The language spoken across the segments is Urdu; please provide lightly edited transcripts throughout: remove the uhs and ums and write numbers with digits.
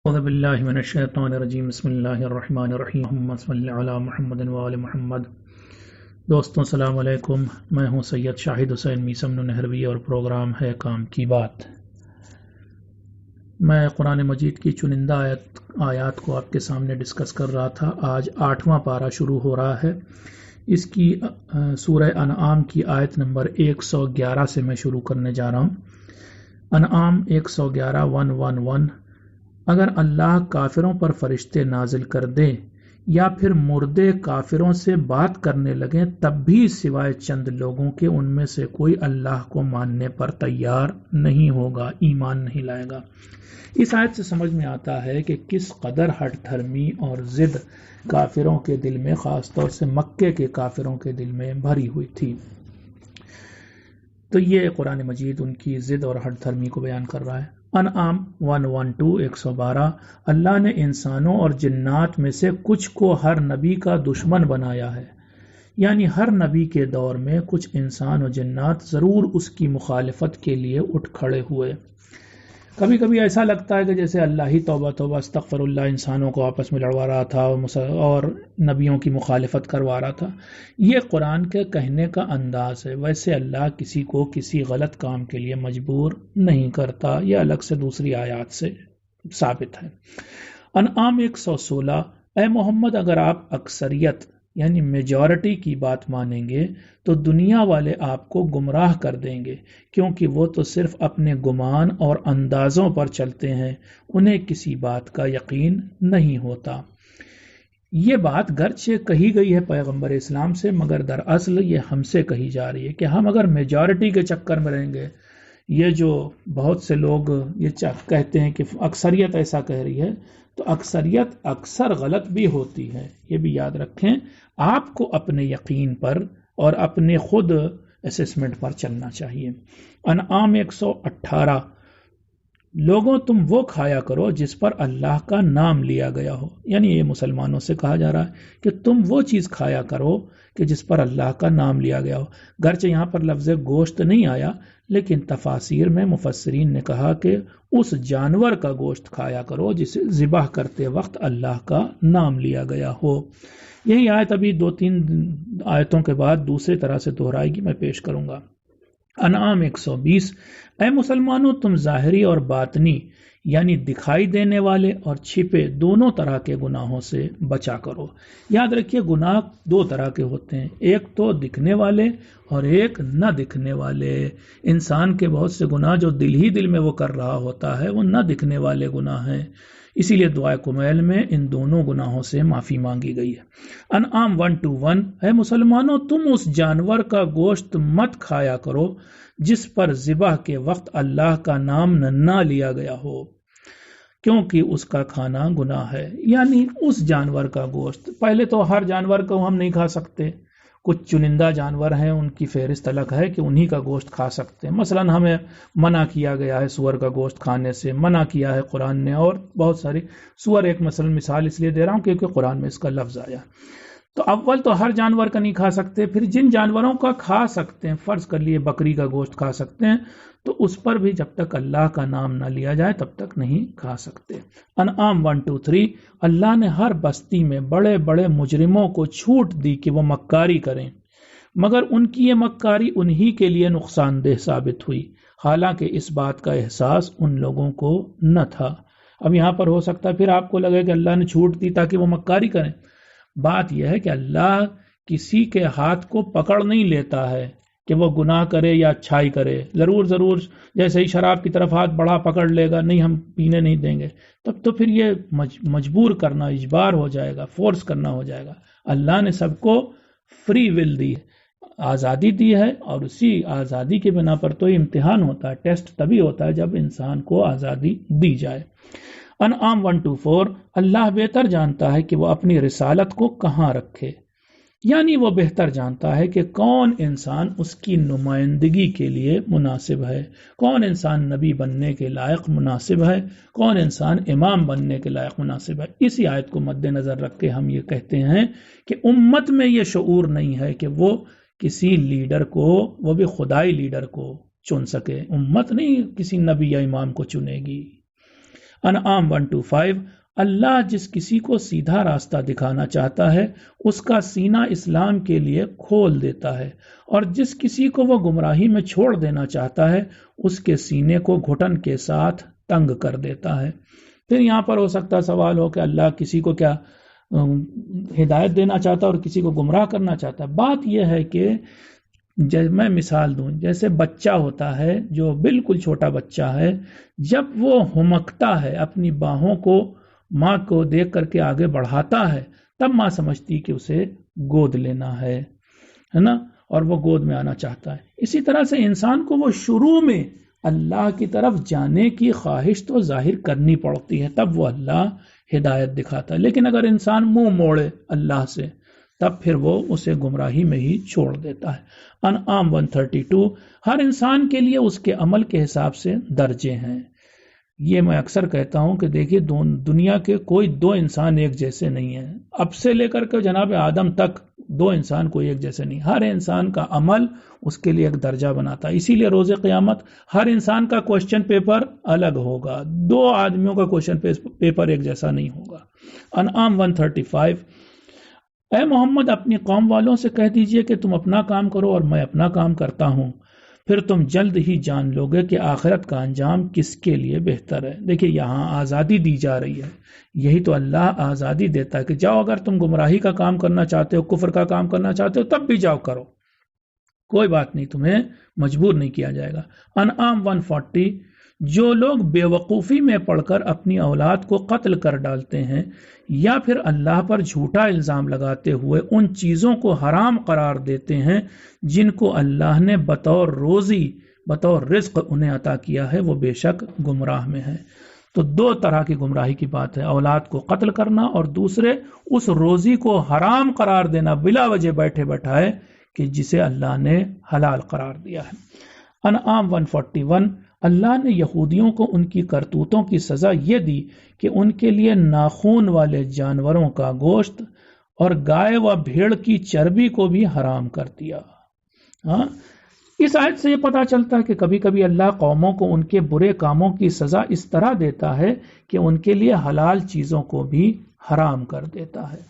اعوذ باللہ من الشیطان الرجیم بسم اللہ الرحمن الرحیم اللہم صلی علی محمد و آل محمد۔ دوستوں السلام علیکم، میں ہوں سید شاہد حسین میسم نہروی اور پروگرام ہے کام کی بات۔ میں قرآن مجید کی چنندہ آیات کو آپ کے سامنے ڈسکس کر رہا تھا۔ آج 8واں پارہ شروع ہو رہا ہے۔ اس کی سورہ انعام کی آیت نمبر 111 سے میں شروع کرنے جا رہا ہوں۔ انعام 111:111 اگر اللہ کافروں پر فرشتے نازل کر دے یا پھر مردے کافروں سے بات کرنے لگیں تب بھی سوائے چند لوگوں کے ان میں سے کوئی اللہ کو ماننے پر تیار نہیں ہوگا، ایمان نہیں لائے گا۔ اس آیت سے سمجھ میں آتا ہے کہ کس قدر ہٹ دھرمی اور ضد کافروں کے دل میں، خاص طور سے مکے کے کافروں کے دل میں بھری ہوئی تھی۔ تو یہ قرآن مجید ان کی ضد اور ہٹ دھرمی کو بیان کر رہا ہے۔ انعام 112 اللہ نے انسانوں اور جنات میں سے کچھ کو ہر نبی کا دشمن بنایا ہے، یعنی ہر نبی کے دور میں کچھ انسان و جنات ضرور اس کی مخالفت کے لیے اٹھ کھڑے ہوئے۔ کبھی کبھی ایسا لگتا ہے کہ جیسے اللہ ہی توبہ توبہ استغفر اللہ انسانوں کو آپس میں لڑوا رہا تھا اور نبیوں کی مخالفت کروا رہا تھا۔ یہ قرآن کے کہنے کا انداز ہے، ویسے اللہ کسی کو کسی غلط کام کے لیے مجبور نہیں کرتا، یہ الگ سے دوسری آیات سے ثابت ہے۔ انعام 116 اے محمد اگر آپ اکثریت یعنی میجورٹی کی بات مانیں گے تو دنیا والے آپ کو گمراہ کر دیں گے، کیونکہ وہ تو صرف اپنے گمان اور اندازوں پر چلتے ہیں، انہیں کسی بات کا یقین نہیں ہوتا۔ یہ بات گرچہ کہی گئی ہے پیغمبر اسلام سے، مگر دراصل یہ ہم سے کہی جا رہی ہے کہ ہم اگر میجورٹی کے چکر میں رہیں گے، یہ جو بہت سے لوگ یہ کہتے ہیں کہ اکثریت ایسا کہہ رہی ہے، تو اکثریت اکثر غلط بھی ہوتی ہے، یہ بھی یاد رکھیں۔ آپ کو اپنے یقین پر اور اپنے خود اسسمنٹ پر چلنا چاہیے۔ انعام 118 لوگوں تم وہ کھایا کرو جس پر اللہ کا نام لیا گیا ہو، یعنی یہ مسلمانوں سے کہا جا رہا ہے کہ تم وہ چیز کھایا کرو کہ جس پر اللہ کا نام لیا گیا ہو۔ گرچہ یہاں پر لفظ گوشت نہیں آیا، لیکن تفاسیر میں مفسرین نے کہا کہ اس جانور کا گوشت کھایا کرو جسے ذبح کرتے وقت اللہ کا نام لیا گیا ہو۔ یہی آیت ابھی 2-3 آیتوں کے بعد دوسری طرح سے دہرائے گی، میں پیش کروں گا۔ انعام 120 اے مسلمانوں تم ظاہری اور باطنی یعنی دکھائی دینے والے اور چھپے دونوں طرح کے گناہوں سے بچا کرو۔ یاد رکھیے گناہ 2 طرح کے ہوتے ہیں، ایک تو دکھنے والے اور ایک نہ دکھنے والے۔ انسان کے بہت سے گناہ جو دل میں وہ کر رہا ہوتا ہے وہ نہ دکھنے والے گناہ ہیں، اسی لیے دعائے کمیل میں ان دونوں گناہوں سے معافی مانگی گئی ہے۔ انعام 121 اے مسلمانوں تم اس جانور کا گوشت مت کھایا کرو جس پر ذبح کے وقت اللہ کا نام نہ لیا گیا ہو، کیونکہ اس کا کھانا گناہ ہے۔ یعنی اس جانور کا گوشت، پہلے تو ہر جانور کو ہم نہیں کھا سکتے، کچھ چنندہ جانور ہیں ان کی فہرست الگ ہے کہ انہی کا گوشت کھا سکتے ہیں۔ مثلا ہمیں منع کیا گیا ہے سور کا گوشت کھانے سے، منع کیا ہے قرآن نے، اور بہت ساری سور ایک مثال اس لیے دے رہا ہوں کیونکہ قرآن میں اس کا لفظ آیا۔ تو اول تو ہر جانور کا نہیں کھا سکتے، پھر جن جانوروں کا کھا سکتے ہیں، فرض کر لیے بکری کا گوشت کھا سکتے ہیں، تو اس پر بھی جب تک اللہ کا نام نہ لیا جائے تب تک نہیں کھا سکتے۔ انعام 123 اللہ نے ہر بستی میں بڑے بڑے مجرموں کو چھوٹ دی کہ وہ مکاری کریں، مگر ان کی یہ مکاری انہی کے لیے نقصان دہ ثابت ہوئی، حالانکہ اس بات کا احساس ان لوگوں کو نہ تھا۔ اب یہاں پر ہو سکتا ہے پھر آپ کو لگے کہ اللہ نے چھوٹ دی تاکہ وہ مکاری کریں۔ بات یہ ہے کہ اللہ کسی کے ہاتھ کو پکڑ نہیں لیتا ہے کہ وہ گناہ کرے یا اچھائی کرے، ضرور جیسے ہی شراب کی طرف ہاتھ بڑھا پکڑ لے گا، نہیں ہم پینے نہیں دیں گے، تب تو پھر یہ مجبور کرنا، اجبار ہو جائے گا، فورس کرنا ہو جائے گا۔ اللہ نے سب کو فری ول دی ہے، آزادی دی ہے، اور اسی آزادی کے بنا پر تو امتحان ہوتا ہے، ٹیسٹ تبھی ہوتا ہے جب انسان کو آزادی دی جائے۔ انعام 124 اللہ بہتر جانتا ہے کہ وہ اپنی رسالت کو کہاں رکھے، یعنی وہ بہتر جانتا ہے کہ کون انسان اس کی نمائندگی کے لیے مناسب ہے، کون انسان نبی بننے کے لائق مناسب ہے، کون انسان امام بننے کے لائق مناسب ہے۔ اسی آیت کو مد نظر رکھ کے ہم یہ کہتے ہیں کہ امت میں یہ شعور نہیں ہے کہ وہ کسی لیڈر کو، وہ بھی خدائی لیڈر کو چن سکے، امت نہیں کسی نبی یا امام کو چنے گی۔ انعام 125 اللہ جس کسی کو سیدھا راستہ دکھانا چاہتا ہے اس کا سینہ اسلام کے لیے کھول دیتا ہے، اور جس کسی کو وہ گمراہی میں چھوڑ دینا چاہتا ہے اس کے سینے کو گھٹن کے ساتھ تنگ کر دیتا ہے۔ پھر یہاں پر ہو سکتا سوال ہو کہ اللہ کسی کو کیا ہدایت دینا چاہتا ہے اور کسی کو گمراہ کرنا چاہتا ہے؟ بات یہ ہے کہ میں مثال دوں، جیسے بچہ ہوتا ہے جو بالکل چھوٹا بچہ ہے، جب وہ ہمکتا ہے اپنی باہوں کو ماں کو دیکھ کر کے آگے بڑھاتا ہے، تب ماں سمجھتی کہ اسے گود لینا ہے نا، اور وہ گود میں آنا چاہتا ہے۔ اسی طرح سے انسان کو وہ شروع میں اللہ کی طرف جانے کی خواہش تو ظاہر کرنی پڑتی ہے، تب وہ اللہ ہدایت دکھاتا ہے۔ لیکن اگر انسان منہ موڑے اللہ سے، تب پھر وہ اسے گمراہی میں ہی چھوڑ دیتا ہے۔ انعام 132 ہر انسان کے لیے اس کے عمل کے حساب سے درجے ہیں۔ یہ میں اکثر کہتا ہوں کہ دیکھیے دنیا کے کوئی دو انسان ایک جیسے نہیں ہیں، اب سے لے کر کے جناب آدم تک دو انسان کوئی ایک جیسے نہیں، ہر انسان کا عمل اس کے لیے ایک درجہ بناتا ہے۔ اسی لیے روز قیامت ہر انسان کا کوشچن پیپر الگ ہوگا، دو آدمیوں کا کوشچن پیپر ایک جیسا نہیں ہوگا۔ انعام 135 اے محمد اپنی قوم والوں سے کہہ دیجئے کہ تم اپنا کام کرو اور میں اپنا کام کرتا ہوں، پھر تم جلد ہی جان لو گے کہ آخرت کا انجام کس کے لیے بہتر ہے۔ دیکھیں یہاں آزادی دی جا رہی ہے، یہی تو اللہ آزادی دیتا ہے کہ جاؤ، اگر تم گمراہی کا کام کرنا چاہتے ہو، کفر کا کام کرنا چاہتے ہو، تب بھی جاؤ کرو، کوئی بات نہیں، تمہیں مجبور نہیں کیا جائے گا۔ انعام 140 جو لوگ بے وقوفی میں پڑھ کر اپنی اولاد کو قتل کر ڈالتے ہیں یا پھر اللہ پر جھوٹا الزام لگاتے ہوئے ان چیزوں کو حرام قرار دیتے ہیں جن کو اللہ نے بطور روزی بطور رزق انہیں عطا کیا ہے، وہ بے شک گمراہ میں ہے۔ تو دو طرح کی گمراہی کی بات ہے، اولاد کو قتل کرنا اور دوسرے اس روزی کو حرام قرار دینا بلا وجہ بیٹھے بیٹھائے کہ جسے اللہ نے حلال قرار دیا ہے۔ انعام 141 اللہ نے یہودیوں کو ان کی کرتوتوں کی سزا یہ دی کہ ان کے لیے ناخون والے جانوروں کا گوشت اور گائے و بھیڑ کی چربی کو بھی حرام کر دیا۔ اس آیت سے یہ پتہ چلتا ہے کہ کبھی کبھی اللہ قوموں کو ان کے برے کاموں کی سزا اس طرح دیتا ہے کہ ان کے لیے حلال چیزوں کو بھی حرام کر دیتا ہے۔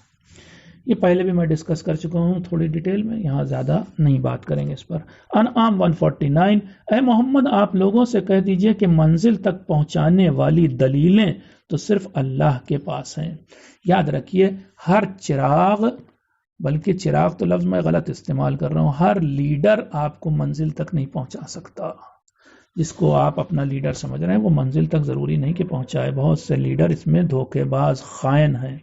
یہ پہلے بھی میں ڈسکس کر چکا ہوں تھوڑی ڈیٹیل میں، یہاں زیادہ نہیں بات کریں گے اس پر۔ انعام 149 اے محمد آپ لوگوں سے کہہ دیجئے کہ منزل تک پہنچانے والی دلیلیں تو صرف اللہ کے پاس ہیں۔ یاد رکھیے ہر چراغ، بلکہ چراغ تو لفظ میں غلط استعمال کر رہا ہوں، ہر لیڈر آپ کو منزل تک نہیں پہنچا سکتا۔ جس کو آپ اپنا لیڈر سمجھ رہے ہیں وہ منزل تک ضروری نہیں کہ پہنچائے، بہت سے لیڈر اس میں دھوکے باز خائن ہیں۔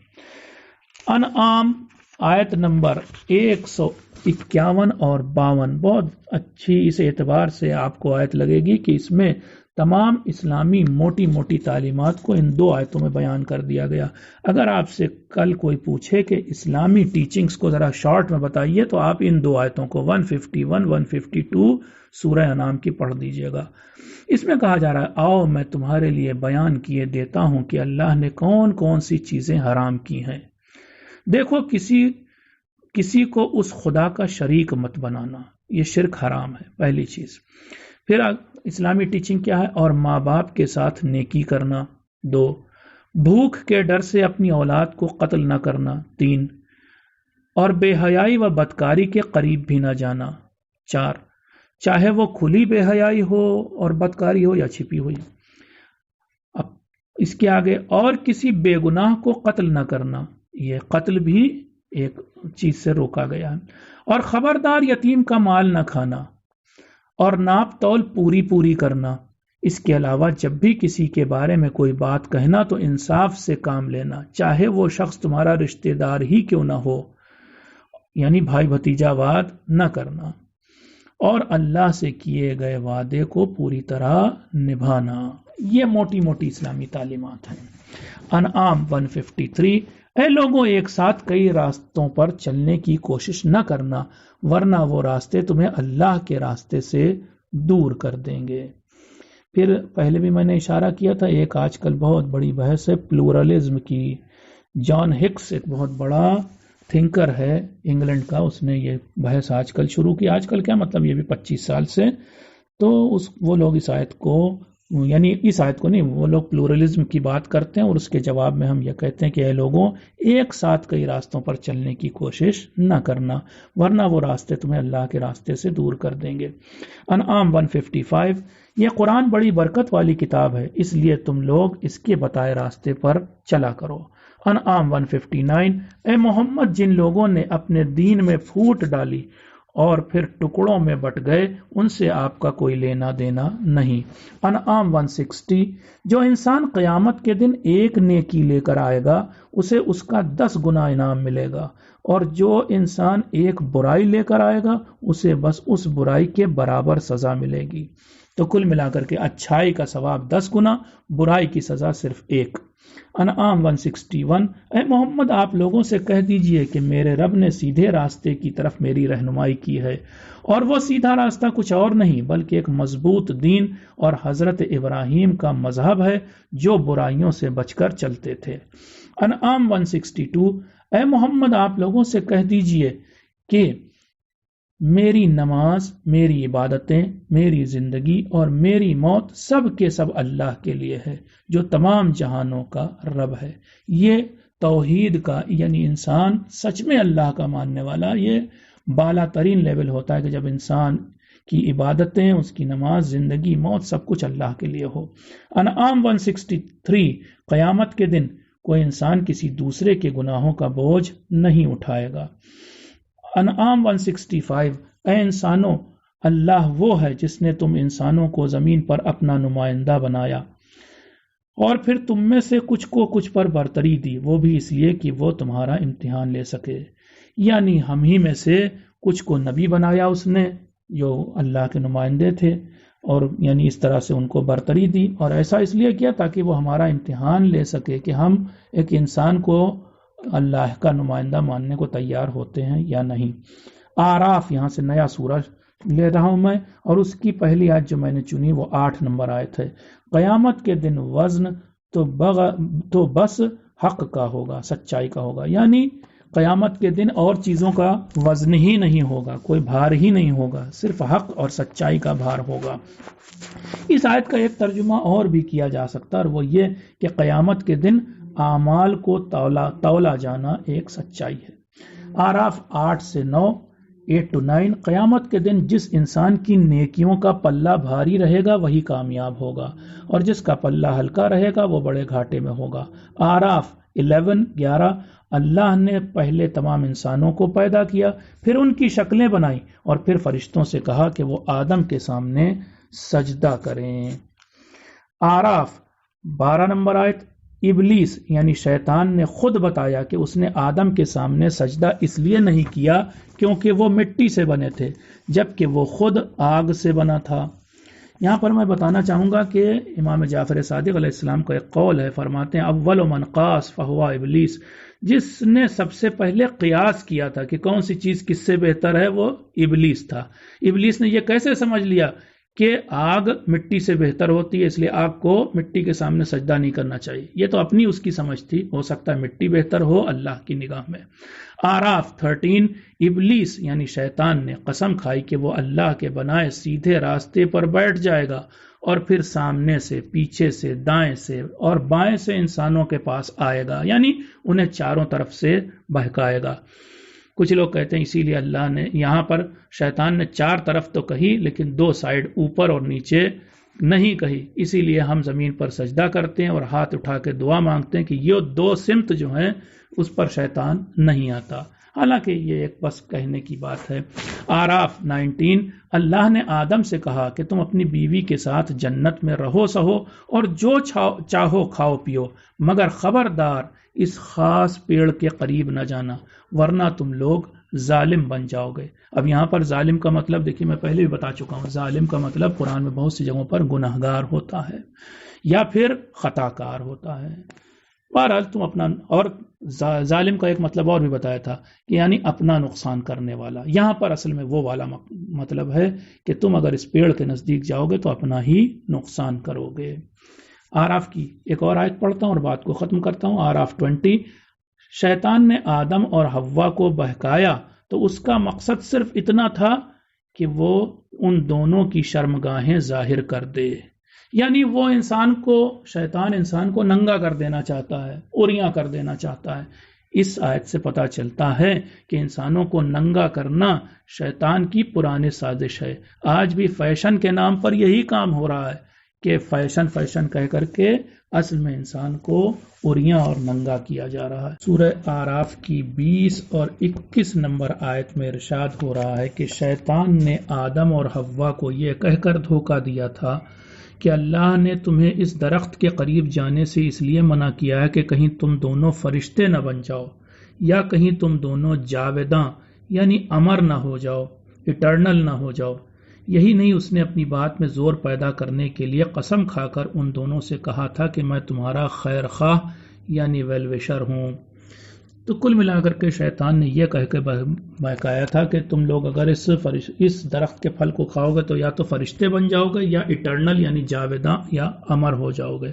انعام آیت نمبر 151 اور 52 بہت اچھی اس اعتبار سے آپ کو آیت لگے گی کہ اس میں تمام اسلامی موٹی موٹی تعلیمات کو ان دو آیتوں میں بیان کر دیا گیا۔ اگر آپ سے کل کوئی پوچھے کہ اسلامی ٹیچنگز کو ذرا شارٹ میں بتائیے تو آپ ان دو آیتوں کو 151 152 سورہ انعام کی پڑھ دیجئے گا۔ اس میں کہا جا رہا ہے آؤ میں تمہارے لیے بیان کیے دیتا ہوں کہ اللہ نے کون کون سی چیزیں حرام کی ہیں۔ دیکھو کسی کو اس خدا کا شریک مت بنانا، یہ شرک حرام ہے پہلی چیز۔ پھر اسلامی ٹیچنگ کیا ہے؟ اور ماں باپ کے ساتھ نیکی کرنا، 2 بھوک کے ڈر سے اپنی اولاد کو قتل نہ کرنا، 3 اور بے حیائی و بدکاری کے قریب بھی نہ جانا، 4 چاہے وہ کھلی بے حیائی ہو اور بدکاری ہو یا چھپی ہوئی۔ اب اس کے آگے اور کسی بے گناہ کو قتل نہ کرنا، یہ قتل بھی ایک چیز سے روکا گیا ہے۔ اور خبردار یتیم کا مال نہ کھانا اور ناپ تول پوری کرنا۔ اس کے علاوہ جب بھی کسی کے بارے میں کوئی بات کہنا تو انصاف سے کام لینا، چاہے وہ شخص تمہارا رشتہ دار ہی کیوں نہ ہو، یعنی بھائی بھتیجا واد نہ کرنا، اور اللہ سے کیے گئے وعدے کو پوری طرح نبھانا۔ یہ موٹی موٹی اسلامی تعلیمات ہیں۔ انعام 153 اے لوگوں ایک ساتھ کئی راستوں پر چلنے کی کوشش نہ کرنا ورنہ وہ راستے تمہیں اللہ کے راستے سے دور کر دیں گے۔ پھر پہلے بھی میں نے اشارہ کیا تھا، ایک آج کل بہت بڑی بحث ہے پلورلزم کی۔ جان ہکس ایک بہت بڑا تھنکر ہے انگلینڈ کا، اس نے یہ بحث آج کل شروع کی۔ آج کل کیا مطلب، یہ بھی 25 سال سے۔ تو وہ لوگ اس آیت کو یعنی اس آیت کو نہیں، وہ لوگ پلورلزم کی بات کرتے ہیں اور اس کے جواب میں ہم یہ کہتے ہیں کہ اے لوگوں، ایک ساتھ کئی راستوں پر چلنے کی کوشش نہ کرنا، ورنہ وہ راستے تمہیں اللہ کے راستے سے دور کر دیں گے۔ انعام 155، یہ قرآن بڑی برکت والی کتاب ہے، اس لیے تم لوگ اس کے بتائے راستے پر چلا کرو۔ انعام 159، اے محمد، جن لوگوں نے اپنے دین میں پھوٹ ڈالی اور پھر ٹکڑوں میں بٹ گئے، ان سے آپ کا کوئی لینا دینا نہیں۔ انعام 160، جو انسان قیامت کے دن ایک نیکی لے کر آئے گا اسے اس کا 10 گنا انعام ملے گا، اور جو انسان ایک برائی لے کر آئے گا اسے بس اس برائی کے برابر سزا ملے گی۔ تو کل ملا کر کے اچھائی کا ثواب 10 گنا، برائی کی سزا صرف 1۔ انعام 161، اے محمد، آپ لوگوں سے کہہ دیجئے کہ میرے رب نے سیدھے راستے کی طرف میری رہنمائی کی ہے، اور وہ سیدھا راستہ کچھ اور نہیں بلکہ ایک مضبوط دین اور حضرت ابراہیم کا مذہب ہے جو برائیوں سے بچ کر چلتے تھے۔ انعام 162، اے محمد، آپ لوگوں سے کہہ دیجئے کہ میری نماز، میری عبادتیں، میری زندگی اور میری موت سب کے سب اللہ کے لیے ہے جو تمام جہانوں کا رب ہے۔ یہ توحید کا، یعنی انسان سچ میں اللہ کا ماننے والا، یہ بالا ترین لیول ہوتا ہے کہ جب انسان کی عبادتیں، اس کی نماز، زندگی، موت سب کچھ اللہ کے لیے ہو۔ انعام 163، قیامت کے دن کوئی انسان کسی دوسرے کے گناہوں کا بوجھ نہیں اٹھائے گا۔ انعام 165، اے انسانوں، اللہ وہ ہے جس نے تم انسانوں کو زمین پر اپنا نمائندہ بنایا اور پھر تم میں سے کچھ کو کچھ پر برتری دی، وہ بھی اس لیے کہ وہ تمہارا امتحان لے سکے۔ یعنی ہم ہی میں سے کچھ کو نبی بنایا اس نے جو اللہ کے نمائندے تھے، اور یعنی اس طرح سے ان کو برتری دی، اور ایسا اس لیے کیا تاکہ وہ ہمارا امتحان لے سکے کہ ہم ایک انسان کو اللہ کا نمائندہ ماننے کو تیار ہوتے ہیں یا نہیں۔ آراف، یہاں سے نیا سورہ لے رہا ہوں میں، اور اس کی پہلی آیت جو میں نے چنی وہ 8 نمبر آیت ہے۔ قیامت کے دن وزن تو بس حق کا ہوگا، سچائی کا ہوگا، یعنی قیامت کے دن اور چیزوں کا وزن ہی نہیں ہوگا، کوئی بھار ہی نہیں ہوگا، صرف حق اور سچائی کا بھار ہوگا۔ اس آیت کا ایک ترجمہ اور بھی کیا جا سکتا ہے، اور وہ یہ کہ قیامت کے دن اعمال کو تولا جانا ایک سچائی ہے۔ آراف 8 سے 9، 8 to 9، قیامت کے دن جس انسان کی نیکیوں کا پلہ بھاری رہے گا وہی کامیاب ہوگا، اور جس کا پلہ ہلکا رہے گا وہ بڑے گھاٹے میں ہوگا۔ آراف 11 اللہ نے پہلے تمام انسانوں کو پیدا کیا، پھر ان کی شکلیں بنائیں، اور پھر فرشتوں سے کہا کہ وہ آدم کے سامنے سجدہ کریں۔ آراف 12 نمبر آیت، ابلیس یعنی شیطان نے خود بتایا کہ اس نے آدم کے سامنے سجدہ اس لیے نہیں کیا کیونکہ وہ مٹی سے بنے تھے جبکہ وہ خود آگ سے بنا تھا۔ یہاں پر میں بتانا چاہوں گا کہ امام جعفر صادق علیہ السلام کا ایک قول ہے، فرماتے ہیں اول من قاس فہو ابلیس، جس نے سب سے پہلے قیاس کیا تھا کہ کون سی چیز کس سے بہتر ہے وہ ابلیس تھا۔ ابلیس نے یہ کیسے سمجھ لیا کہ آگ مٹی سے بہتر ہوتی ہے، اس لیے آگ کو مٹی کے سامنے سجدہ نہیں کرنا چاہیے، یہ تو اپنی اس کی سمجھ تھی، ہو سکتا ہے مٹی بہتر ہو اللہ کی نگاہ میں۔ آراف 13، ابلیس یعنی شیطان نے قسم کھائی کہ وہ اللہ کے بنائے سیدھے راستے پر بیٹھ جائے گا اور پھر سامنے سے، پیچھے سے، دائیں سے اور بائیں سے انسانوں کے پاس آئے گا، یعنی انہیں چاروں طرف سے بہکائے گا۔ کچھ لوگ کہتے ہیں اسی لیے اللہ نے یہاں پر شیطان نے 4 طرف تو کہی لیکن 2 سائیڈ اوپر اور نیچے نہیں کہی، اسی لیے ہم زمین پر سجدہ کرتے ہیں اور ہاتھ اٹھا کے دعا مانگتے ہیں کہ یہ 2 سمت جو ہیں اس پر شیطان نہیں آتا، حالانکہ یہ ایک بس کہنے کی بات ہے۔ آراف 19، اللہ نے آدم سے کہا کہ تم اپنی بیوی کے ساتھ جنت میں رہو سہو اور جو چاہو کھاؤ پیو، مگر خبردار اس خاص پیڑ کے قریب نہ جانا ورنہ تم لوگ ظالم بن جاؤ گے۔ اب یہاں پر ظالم کا مطلب دیکھیے میں پہلے بھی بتا چکا ہوں، ظالم کا مطلب قرآن میں بہت سی جگہوں پر گناہگار ہوتا ہے یا پھر خطا کار ہوتا ہے۔ بہرحال تم اپنا، اور ظالم کا ایک مطلب اور بھی بتایا تھا کہ یعنی اپنا نقصان کرنے والا، یہاں پر اصل میں وہ والا مطلب ہے کہ تم اگر اس پیڑ کے نزدیک جاؤ گے تو اپنا ہی نقصان کرو گے۔ آراف کی ایک اور آیت پڑھتا ہوں اور بات کو ختم کرتا ہوں۔ آراف 20، شیطان نے آدم اور حوا کو بہکایا تو اس کا مقصد صرف اتنا تھا کہ وہ ان دونوں کی شرمگاہیں ظاہر کر دے، یعنی وہ شیطان انسان کو ننگا کر دینا چاہتا ہے، اوریاں کر دینا چاہتا ہے۔ اس آیت سے پتہ چلتا ہے کہ انسانوں کو ننگا کرنا شیطان کی پرانی سازش ہے۔ آج بھی فیشن کے نام پر یہی کام ہو رہا ہے کہ فیشن کہہ کر کے اصل میں انسان کو اوریاں اور ننگا کیا جا رہا ہے۔ سورہ اعراف کی 20 اور 21 نمبر آیت میں ارشاد ہو رہا ہے کہ شیطان نے آدم اور حوا کو یہ کہہ کر دھوکہ دیا تھا کہ اللہ نے تمہیں اس درخت کے قریب جانے سے اس لیے منع کیا ہے کہ کہیں تم دونوں فرشتے نہ بن جاؤ، یا کہیں تم دونوں جاوداں یعنی امر نہ ہو جاؤ، اٹرنل نہ ہو جاؤ۔ یہی نہیں، اس نے اپنی بات میں زور پیدا کرنے کے لیے قسم کھا کر ان دونوں سے کہا تھا کہ میں تمہارا خیر خواہ یعنی ویل وشر ہوں۔ تو کل ملا کر کے شیطان نے یہ کہہ کے بہکایا تھا کہ تم لوگ اگر اس درخت کے پھل کو کھاؤ گے تو یا تو فرشتے بن جاؤ گے یا اٹرنل یعنی جاوداں یا امر ہو جاؤ گے۔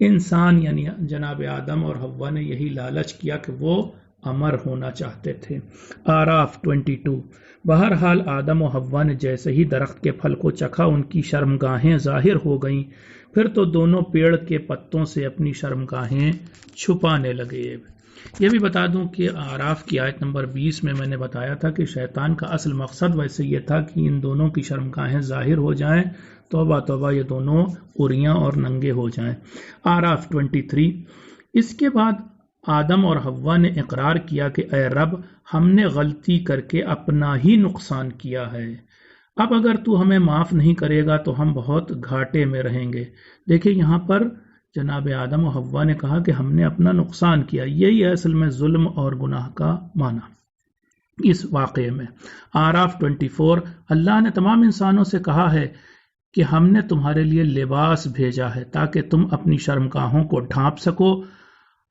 انسان یعنی جناب آدم اور حوا نے یہی لالچ کیا کہ وہ امر ہونا چاہتے تھے۔ اعراف 22۔ بہرحال آدم و حوا نے جیسے ہی درخت کے پھل کو چکھا ان کی شرمگاہیں ظاہر ہو گئیں، پھر تو دونوں پیڑ کے پتوں سے اپنی شرمگاہیں چھپانے لگے۔ یہ بھی بتا دوں کہ اعراف کی آیت نمبر 20 میں نے بتایا تھا کہ شیطان کا اصل مقصد ویسے یہ تھا کہ ان دونوں کی شرمگاہیں ظاہر ہو جائیں، توبہ توبہ یہ دونوں اوریاں اور ننگے ہو جائیں۔ اعراف 23۔ اس کے بعد آدم اور حوا نے اقرار کیا کہ اے رب، ہم نے غلطی کر کے اپنا ہی نقصان کیا ہے، اب اگر تو ہمیں معاف نہیں کرے گا تو ہم بہت گھاٹے میں رہیں گے۔ دیکھیں یہاں پر جناب آدم و حوا نے کہا کہ ہم نے اپنا نقصان کیا، یہی ہے اصل میں ظلم اور گناہ کا معنی اس واقعے میں۔ اعراف 24۔ اللہ نے تمام انسانوں سے کہا ہے کہ ہم نے تمہارے لیے لباس بھیجا ہے تاکہ تم اپنی شرمگاہوں کو ڈھانپ سکو۔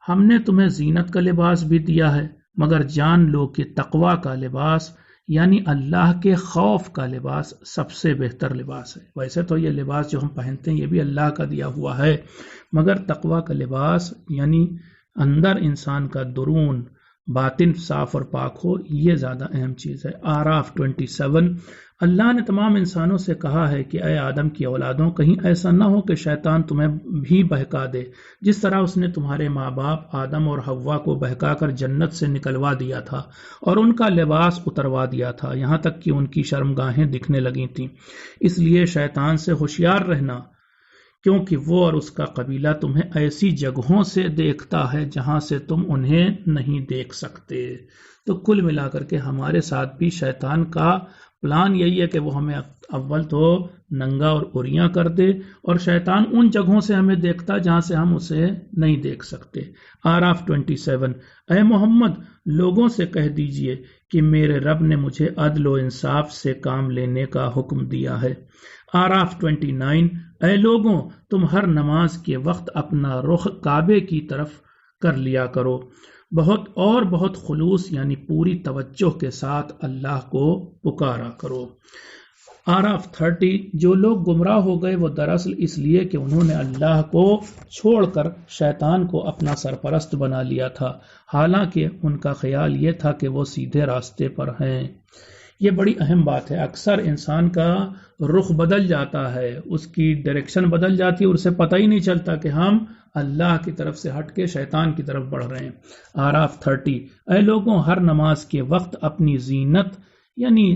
ہم نے تمہیں زینت کا لباس بھی دیا ہے، مگر جان لو کہ تقویٰ کا لباس یعنی اللہ کے خوف کا لباس سب سے بہتر لباس ہے۔ ویسے تو یہ لباس جو ہم پہنتے ہیں یہ بھی اللہ کا دیا ہوا ہے، مگر تقویٰ کا لباس یعنی اندر انسان کا درون باطن صاف اور پاک ہو، یہ زیادہ اہم چیز ہے۔ اعراف 27۔ اللہ نے تمام انسانوں سے کہا ہے کہ اے آدم کی اولادوں، کہیں ایسا نہ ہو کہ شیطان تمہیں بھی بہکا دے، جس طرح اس نے تمہارے ماں باپ آدم اور حوا کو بہکا کر جنت سے نکلوا دیا تھا اور ان کا لباس اتروا دیا تھا، یہاں تک کہ ان کی شرمگاہیں دکھنے لگی تھیں۔ اس لیے شیطان سے ہوشیار رہنا، کیونکہ وہ اور اس کا قبیلہ تمہیں ایسی جگہوں سے دیکھتا ہے جہاں سے تم انہیں نہیں دیکھ سکتے۔ تو کل ملا کر کے ہمارے ساتھ بھی شیطان کا پلان یہی ہے کہ وہ ہمیں اول تو ننگا اور اوریاں کر دے، اور شیطان ان جگہوں سے ہمیں دیکھتا جہاں سے ہم اسے نہیں دیکھ سکتے۔ اعراف 27۔ اے محمد، لوگوں سے کہہ دیجئے کہ میرے رب نے مجھے عدل و انصاف سے کام لینے کا حکم دیا ہے۔ اعراف 29۔ اے لوگوں، تم ہر نماز کے وقت اپنا رخ کعبے کی طرف کر لیا کرو، بہت خلوص یعنی پوری توجہ کے ساتھ اللہ کو پکارا کرو۔ اعراف 30۔ جو لوگ گمراہ ہو گئے وہ دراصل اس لیے کہ انہوں نے اللہ کو چھوڑ کر شیطان کو اپنا سرپرست بنا لیا تھا، حالانکہ ان کا خیال یہ تھا کہ وہ سیدھے راستے پر ہیں۔ یہ بڑی اہم بات ہے، اکثر انسان کا رخ بدل جاتا ہے، اس کی ڈائریکشن بدل جاتی ہے اور اسے پتہ ہی نہیں چلتا کہ ہم اللہ کی طرف سے ہٹ کے شیطان کی طرف بڑھ رہے ہیں۔ اعراف 30۔ اے لوگوں، ہر نماز کے وقت اپنی زینت یعنی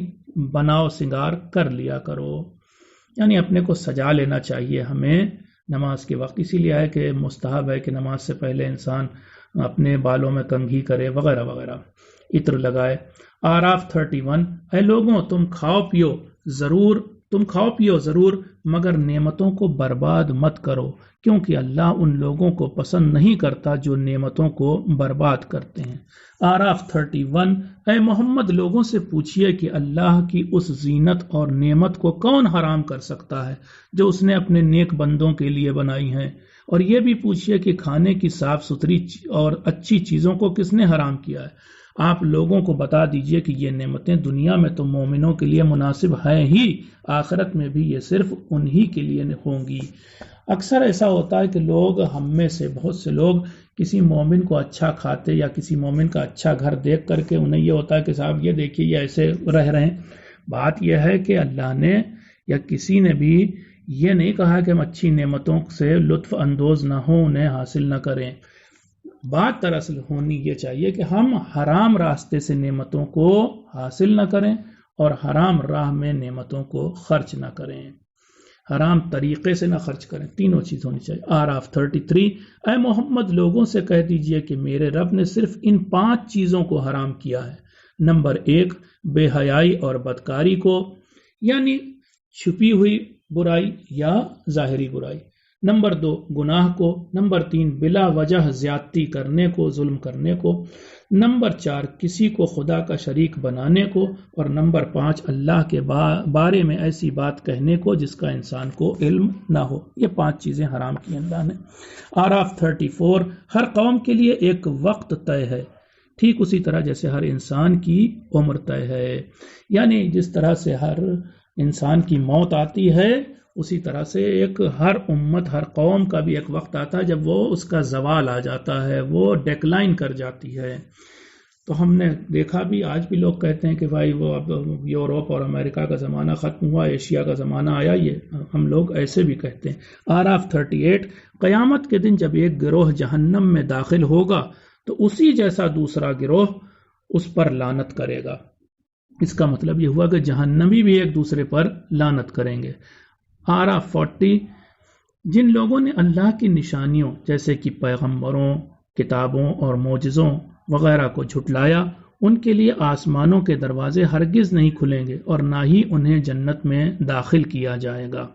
بناؤ سنگار کر لیا کرو، یعنی اپنے کو سجا لینا چاہیے ہمیں نماز کے وقت، اسی لیے ہے کہ مستحب ہے کہ نماز سے پہلے انسان اپنے بالوں میں کنگھی کرے وغیرہ وغیرہ، عطر لگائے۔ اعراف 31۔ اے لوگوں، تم کھاؤ پیو ضرور مگر نعمتوں کو برباد مت کرو، کیونکہ اللہ ان لوگوں کو پسند نہیں کرتا جو نعمتوں کو برباد کرتے ہیں۔ اعراف 31۔ اے محمد، لوگوں سے پوچھئے کہ اللہ کی اس زینت اور نعمت کو کون حرام کر سکتا ہے جو اس نے اپنے نیک بندوں کے لیے بنائی ہیں، اور یہ بھی پوچھئے کہ کھانے کی صاف ستھری اور اچھی چیزوں کو کس نے حرام کیا ہے۔ آپ لوگوں کو بتا دیجئے کہ یہ نعمتیں دنیا میں تو مومنوں کے لیے مناسب ہیں ہی، آخرت میں بھی یہ صرف انہی کے لیے ہوں گی۔ اکثر ایسا ہوتا ہے کہ ہم میں سے بہت سے لوگ کسی مومن کو اچھا کھاتے یا کسی مومن کا اچھا گھر دیکھ کر کے انہیں یہ ہوتا ہے کہ صاحب یہ دیکھیے یہ ایسے رہ رہے ہیں۔ بات یہ ہے کہ اللہ نے یا کسی نے بھی یہ نہیں کہا کہ ہم اچھی نعمتوں سے لطف اندوز نہ ہوں، انہیں حاصل نہ کریں۔ بات دراصل ہونی یہ چاہیے کہ ہم حرام راستے سے نعمتوں کو حاصل نہ کریں اور حرام راہ میں نعمتوں کو خرچ نہ کریں، حرام طریقے سے نہ خرچ کریں۔ تینوں چیز ہونی چاہیے۔ آراف 33، اے محمد لوگوں سے کہہ دیجئے کہ میرے رب نے صرف ان 5 چیزوں کو حرام کیا ہے۔ نمبر 1، بے حیائی اور بدکاری کو، یعنی چھپی ہوئی برائی یا ظاہری برائی۔ نمبر 2، گناہ کو۔ نمبر 3، بلا وجہ زیادتی کرنے کو، ظلم کرنے کو۔ نمبر 4، کسی کو خدا کا شریک بنانے کو۔ اور نمبر 5، اللہ کے بارے میں ایسی بات کہنے کو جس کا انسان کو علم نہ ہو۔ یہ 5 چیزیں حرام کی اللہ نے۔ آراف 34، ہر قوم کے لیے ایک وقت طے ہے، ٹھیک اسی طرح جیسے ہر انسان کی عمر طے ہے، یعنی جس طرح سے ہر انسان کی موت آتی ہے اسی طرح سے ایک ہر امت، ہر قوم کا بھی ایک وقت آتا ہے جب وہ اس کا زوال آ جاتا ہے، وہ ڈیکلائن کر جاتی ہے۔ تو ہم نے دیکھا بھی، آج بھی لوگ کہتے ہیں کہ بھائی وہ اب یورپ اور امریکہ کا زمانہ ختم ہوا، ایشیا کا زمانہ آیا، یہ ہم لوگ ایسے بھی کہتے ہیں۔ آراف 38، قیامت کے دن جب ایک گروہ جہنم میں داخل ہوگا تو اسی جیسا دوسرا گروہ اس پر لعنت کرے گا۔ اس کا مطلب یہ ہوا کہ جہنمی بھی ایک دوسرے پر لعنت کریں گے۔ آراف 40، جن لوگوں نے اللہ کی نشانیوں جیسے کہ پیغمبروں، کتابوں اور معجزوں وغیرہ کو جھٹلایا، ان کے لیے آسمانوں کے دروازے ہرگز نہیں کھلیں گے اور نہ ہی انہیں جنت میں داخل کیا جائے گا۔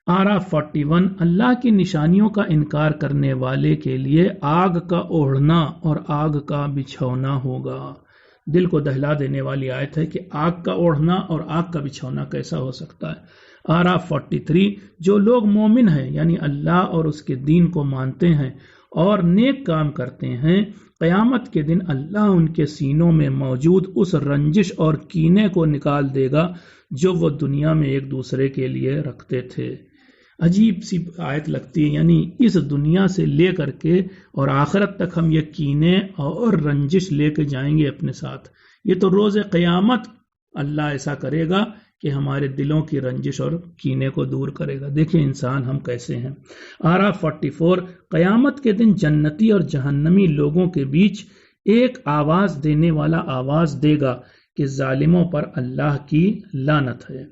آراف 41، اللہ کی نشانیوں کا انکار کرنے والے کے لیے آگ کا اوڑھنا اور آگ کا بچھونا ہوگا۔ دل کو دہلا دینے والی آیت ہے کہ آگ کا اوڑھنا اور آگ کا بچھونا کیسا ہو سکتا ہے۔ آراف 43، جو لوگ مومن ہیں یعنی اللہ اور اس کے دین کو مانتے ہیں اور نیک کام کرتے ہیں، قیامت کے دن اللہ ان کے سینوں میں موجود اس رنجش اور کینے کو نکال دے گا جو وہ دنیا میں ایک دوسرے کے لیے رکھتے تھے۔ عجیب سی آیت لگتی ہے، یعنی اس دنیا سے لے کر کے اور آخرت تک ہم یہ کینے اور رنجش لے کے جائیں گے اپنے ساتھ۔ یہ تو روز قیامت اللہ ایسا کرے گا کہ ہمارے دلوں کی رنجش اور کینے کو دور کرے گا۔ دیکھیں انسان ہم کیسے ہیں۔ آراف 44، قیامت کے دن جنتی اور جہنمی لوگوں کے بیچ ایک آواز دینے والا آواز دے گا کہ ظالموں پر اللہ کی لعنت ہے۔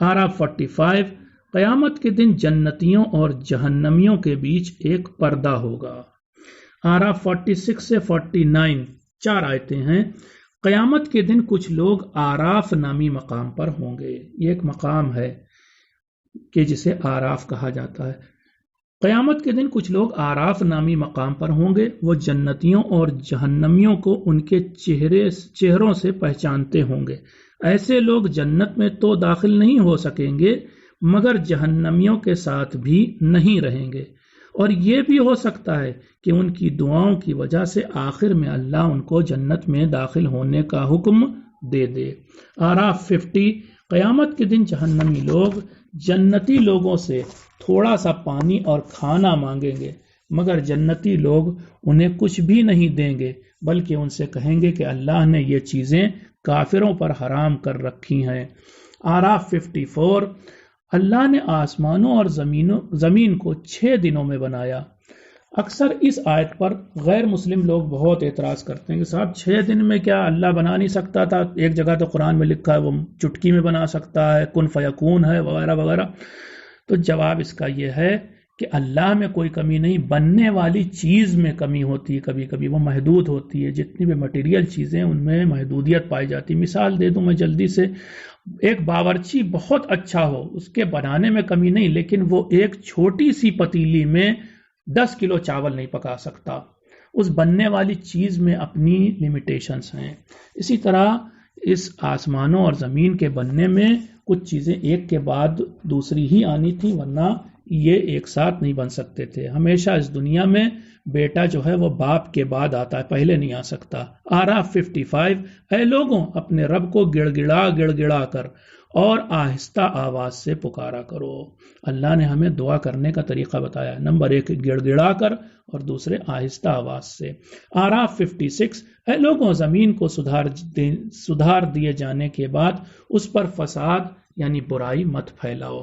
آراف 45، قیامت کے دن جنتیوں اور جہنمیوں کے بیچ ایک پردہ ہوگا۔ آراف 46 سے 49 4 آیتیں ہیں۔ قیامت کے دن کچھ لوگ آراف نامی مقام پر ہوں گے۔ یہ ایک مقام ہے کہ جسے آراف کہا جاتا ہے۔ قیامت کے دن کچھ لوگ آراف نامی مقام پر ہوں گے، وہ جنتیوں اور جہنمیوں کو ان کے چہروں سے پہچانتے ہوں گے۔ ایسے لوگ جنت میں تو داخل نہیں ہو سکیں گے مگر جہنمیوں کے ساتھ بھی نہیں رہیں گے، اور یہ بھی ہو سکتا ہے کہ ان کی دعاؤں کی وجہ سے آخر میں اللہ ان کو جنت میں داخل ہونے کا حکم دے دے۔ آراف 50، قیامت کے دن جہنمی لوگ جنتی لوگوں سے تھوڑا سا پانی اور کھانا مانگیں گے مگر جنتی لوگ انہیں کچھ بھی نہیں دیں گے بلکہ ان سے کہیں گے کہ اللہ نے یہ چیزیں کافروں پر حرام کر رکھی ہیں۔ آراف 54، اللہ نے آسمانوں اور زمین کو 6 دنوں میں بنایا۔ اکثر اس آیت پر غیر مسلم لوگ بہت اعتراض کرتے ہیں کہ صاحب 6 دن میں کیا اللہ بنا نہیں سکتا تھا؟ ایک جگہ تو قرآن میں لکھا ہے وہ چٹکی میں بنا سکتا ہے، کن فیکون ہے وغیرہ وغیرہ۔ تو جواب اس کا یہ ہے کہ اللہ میں کوئی کمی نہیں، بننے والی چیز میں کمی ہوتی ہے، کبھی کبھی وہ محدود ہوتی ہے۔ جتنی بھی مٹیریل چیزیں ان میں محدودیت پائی جاتی ہے۔ مثال دے دوں میں جلدی سے، ایک باورچی بہت اچھا ہو، اس کے بنانے میں کمی نہیں، لیکن وہ ایک چھوٹی سی پتیلی میں 10 کلو چاول نہیں پکا سکتا۔ اس بننے والی چیز میں اپنی لیمیٹیشنز ہیں۔ اسی طرح اس آسمانوں اور زمین کے بننے میں کچھ چیزیں ایک کے بعد دوسری ہی آنی تھی، ورنہ یہ ایک ساتھ نہیں بن سکتے تھے۔ ہمیشہ اس دنیا میں بیٹا جو ہے وہ باپ کے بعد آتا ہے، پہلے نہیں آ سکتا۔ آراف 55، اے لوگوں اپنے رب کو گڑ گڑا کر اور آہستہ آواز سے پکارا کرو۔ اللہ نے ہمیں دعا کرنے کا طریقہ بتایا، نمبر 1 گڑ گڑا کر اور دوسرے آہستہ آواز سے۔ آراف 56، اے لوگوں زمین کو سدھار دیے جانے کے بعد اس پر فساد یعنی برائی مت پھیلاؤ۔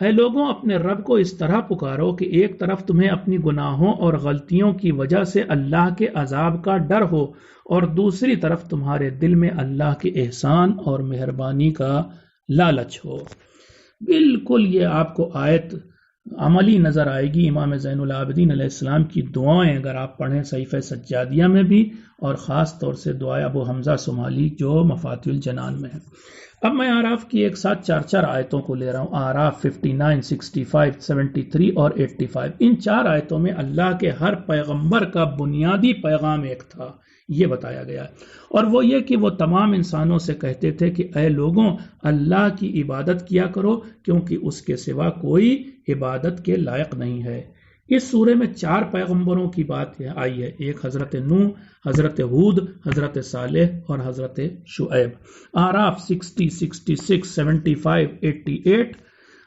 اے لوگوں اپنے رب کو اس طرح پکارو کہ ایک طرف تمہیں اپنی گناہوں اور غلطیوں کی وجہ سے اللہ کے عذاب کا ڈر ہو اور دوسری طرف تمہارے دل میں اللہ کے احسان اور مہربانی کا لالچ ہو۔ بالکل یہ آپ کو آیت عملی نظر آئے گی۔ امام زین العابدین علیہ السلام کی دعائیں اگر آپ پڑھیں صحیفہ سجادیہ میں بھی، اور خاص طور سے دعائے ابو حمزہ سمالی جو مفاتیح الجنان میں ہے۔ اب میں آراف کی ایک ساتھ چار آیتوں کو لے رہا ہوں، آراف 59، 65، 73 اور 85۔ ان 4 آیتوں میں اللہ کے ہر پیغمبر کا بنیادی پیغام ایک تھا، یہ بتایا گیا ہے، اور وہ یہ کہ وہ تمام انسانوں سے کہتے تھے کہ اے لوگوں اللہ کی عبادت کیا کرو کیونکہ اس کے سوا کوئی عبادت کے لائق نہیں ہے۔ اس سورے میں 4 پیغمبروں کی بات آئی ہے، ایک حضرت نوح، حضرت ہود، حضرت صالح اور حضرت شعیب۔ آراف 60، 66، 75، 88،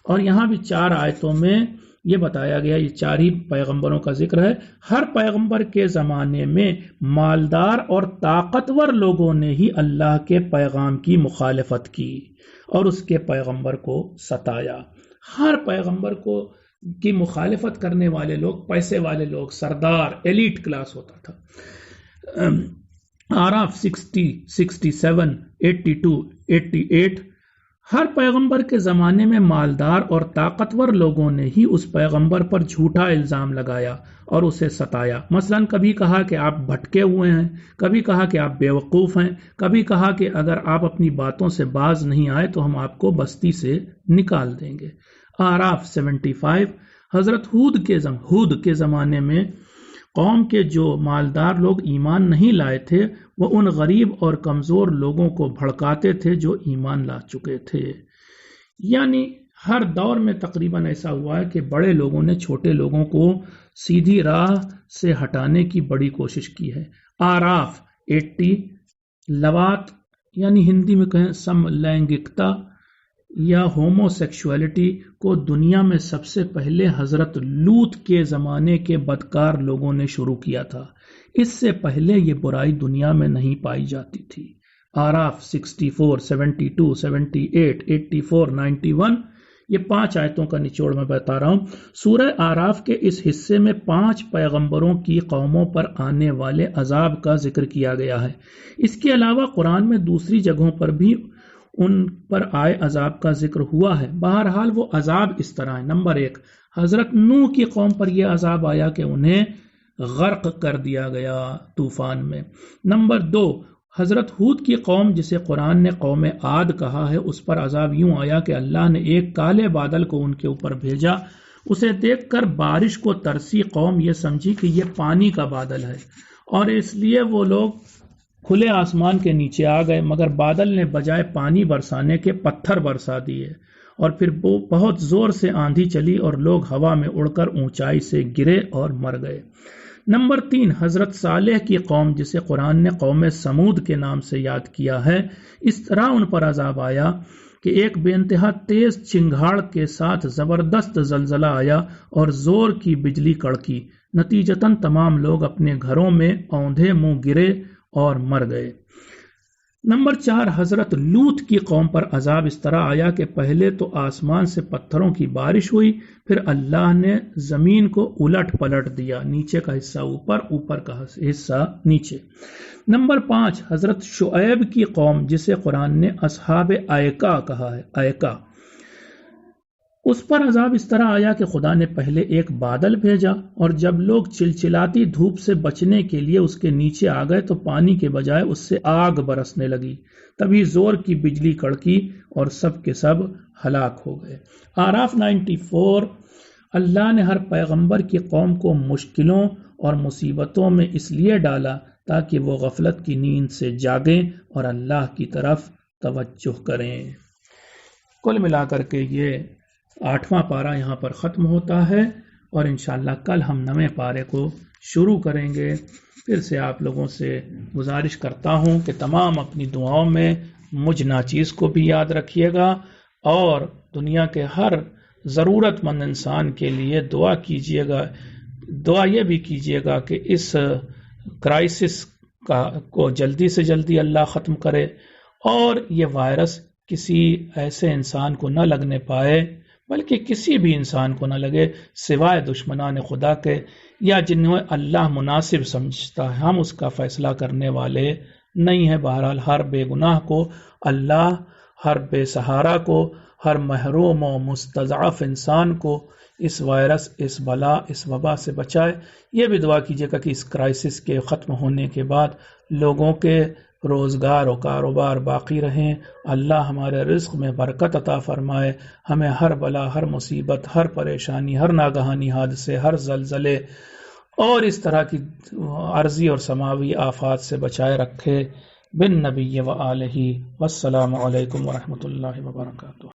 اور یہاں بھی 4 آیتوں میں یہ بتایا گیا، یہ 4 ہی پیغمبروں کا ذکر ہے۔ ہر پیغمبر کے زمانے میں مالدار اور طاقتور لوگوں نے ہی اللہ کے پیغام کی مخالفت کی اور اس کے پیغمبر کو ستایا۔ ہر پیغمبر کی مخالفت کرنے والے لوگ پیسے والے لوگ، سردار، ایلیٹ کلاس ہوتا تھا۔ آراف 60، 67، 82، 88، ہر پیغمبر کے زمانے میں مالدار اور طاقتور لوگوں نے ہی اس پیغمبر پر جھوٹا الزام لگایا اور اسے ستایا۔ مثلا کبھی کہا کہ آپ بھٹکے ہوئے ہیں، کبھی کہا کہ آپ بیوقوف ہیں، کبھی کہا کہ اگر آپ اپنی باتوں سے باز نہیں آئے تو ہم آپ کو بستی سے نکال دیں گے۔ آراف 75، حضرت ہود کے زمانے میں قوم کے جو مالدار لوگ ایمان نہیں لائے تھے وہ ان غریب اور کمزور لوگوں کو بھڑکاتے تھے جو ایمان لا چکے تھے۔ یعنی ہر دور میں تقریباً ایسا ہوا ہے کہ بڑے لوگوں نے چھوٹے لوگوں کو سیدھی راہ سے ہٹانے کی بڑی کوشش کی ہے۔ آراف 80، لواط یعنی ہندی میں کہیں سم لینگکتا یا ہومو سیکشولیٹی کو دنیا میں سب سے پہلے حضرت لوط کے زمانے کے بدکار لوگوں نے شروع کیا تھا، اس سے پہلے یہ برائی دنیا میں نہیں پائی جاتی تھی۔ آراف 64، 72، 78، 84، 91، یہ 5 آیتوں کا نچوڑ میں بتا رہا ہوں۔ سورہ آراف کے اس حصے میں 5 پیغمبروں کی قوموں پر آنے والے عذاب کا ذکر کیا گیا ہے۔ اس کے علاوہ قرآن میں دوسری جگہوں پر بھی ان پر آئے عذاب کا ذکر ہوا ہے۔ بہرحال وہ عذاب اس طرح ہے۔ نمبر 1، حضرت نوح کی قوم پر یہ عذاب آیا کہ انہیں غرق کر دیا گیا طوفان میں۔ نمبر 2، حضرت ہود کی قوم جسے قرآن نے قوم عاد کہا ہے، اس پر عذاب یوں آیا کہ اللہ نے ایک کالے بادل کو ان کے اوپر بھیجا، اسے دیکھ کر بارش کو ترسی قوم یہ سمجھی کہ یہ پانی کا بادل ہے، اور اس لیے وہ لوگ کھلے آسمان کے نیچے آ گئے، مگر بادل نے بجائے پانی برسانے کے پتھر برسا دیے، اور پھر بہت زور سے آندھی چلی اور لوگ ہوا میں اڑ کر اونچائی سے گرے اور مر گئے۔ نمبر 3، حضرت صالح کی قوم جسے قرآن نے قوم سمود کے نام سے یاد کیا ہے، اس طرح ان پر عذاب آیا کہ ایک بے انتہا تیز چنگھاڑ کے ساتھ زبردست زلزلہ آیا اور زور کی بجلی کڑکی، نتیجتاً تمام لوگ اپنے گھروں میں اوندھے منہ گرے اور مر گئے۔ نمبر 4، حضرت لوط کی قوم پر عذاب اس طرح آیا کہ پہلے تو آسمان سے پتھروں کی بارش ہوئی، پھر اللہ نے زمین کو الٹ پلٹ دیا، نیچے کا حصہ اوپر، اوپر کا حصہ نیچے۔ نمبر 5، حضرت شعیب کی قوم جسے قرآن نے اصحاب ایکا کہا ہے، ایکا، اس پر عذاب اس طرح آیا کہ خدا نے پہلے ایک بادل بھیجا، اور جب لوگ چلچلاتی دھوپ سے بچنے کے لیے اس کے نیچے آ گئے تو پانی کے بجائے اس سے آگ برسنے لگی، تبھی زور کی بجلی کڑکی اور سب کے سب ہلاک ہو گئے۔ آراف 94، اللہ نے ہر پیغمبر کی قوم کو مشکلوں اور مصیبتوں میں اس لیے ڈالا تاکہ وہ غفلت کی نیند سے جاگیں اور اللہ کی طرف توجہ کریں۔ کل ملا کر کے یہ 8واں پارہ یہاں پر ختم ہوتا ہے، اور انشاءاللہ کل ہم 9ویں پارے کو شروع کریں گے۔ پھر سے آپ لوگوں سے گزارش کرتا ہوں کہ تمام اپنی دعاؤں میں مجھ ناچیز کو بھی یاد رکھیے گا، اور دنیا کے ہر ضرورت مند انسان کے لیے دعا کیجیے گا۔ دعا یہ بھی کیجیے گا کہ اس کرائسس کو جلدی سے جلدی اللہ ختم کرے، اور یہ وائرس کسی ایسے انسان کو نہ لگنے پائے، بلکہ کسی بھی انسان کو نہ لگے سوائے دشمنان خدا کے یا جنہیں اللہ مناسب سمجھتا ہے۔ ہم اس کا فیصلہ کرنے والے نہیں ہیں۔ بہرحال ہر بے گناہ کو اللہ ہر بے سہارا کو، ہر محروم و مستضعف انسان کو اس وائرس، اس بلا، اس وبا سے بچائے۔ یہ بھی دعا کیجیے گا کہ اس کرائسس کے ختم ہونے کے بعد لوگوں کے روزگار و کاروبار باقی رہیں، اللہ ہمارے رزق میں برکت عطا فرمائے، ہمیں ہر بلا، ہر مصیبت، ہر پریشانی، ہر ناگہانی حادثے، ہر زلزلے اور اس طرح کی عارضی اور سماوی آفات سے بچائے رکھے۔ بن نبی و آلہ، والسلام علیکم ورحمۃ اللہ وبرکاتہ۔